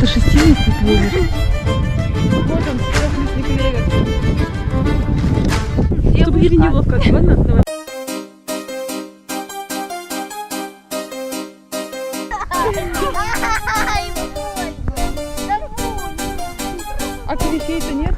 Это шестилистный клевер. Вот он, четырехлистный клевер. Чтобы ей неловко. Ладно? Давай. А клещей-то нету?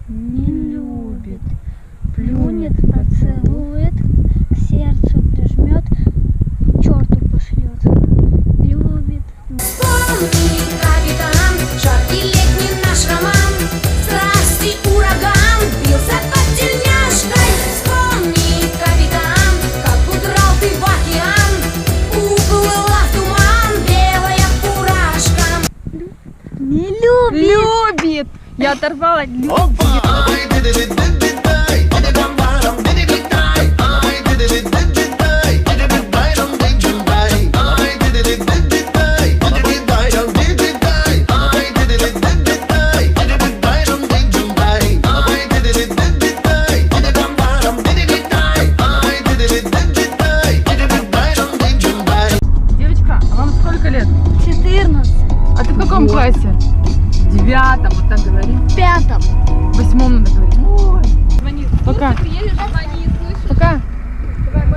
Не любит, плюнет, поцелует, к сердцу прижмет, к черту пошлет. Любит. Вспомни, капитан, жаркий летний наш роман, страсти ураган бился под тельняшкой. Вспомни, капитан, как удрал ты в океан, уплыла в туман белая фуражка. Не любит. Любит! Я оторвала. Девочка, а вам сколько лет? 14. А ты в каком классе? В 9, вот так говори. В 5. В 8 надо говорить. Ой. Звони. Пока. Ты едешь, звони, слышишь? Пока. Давай,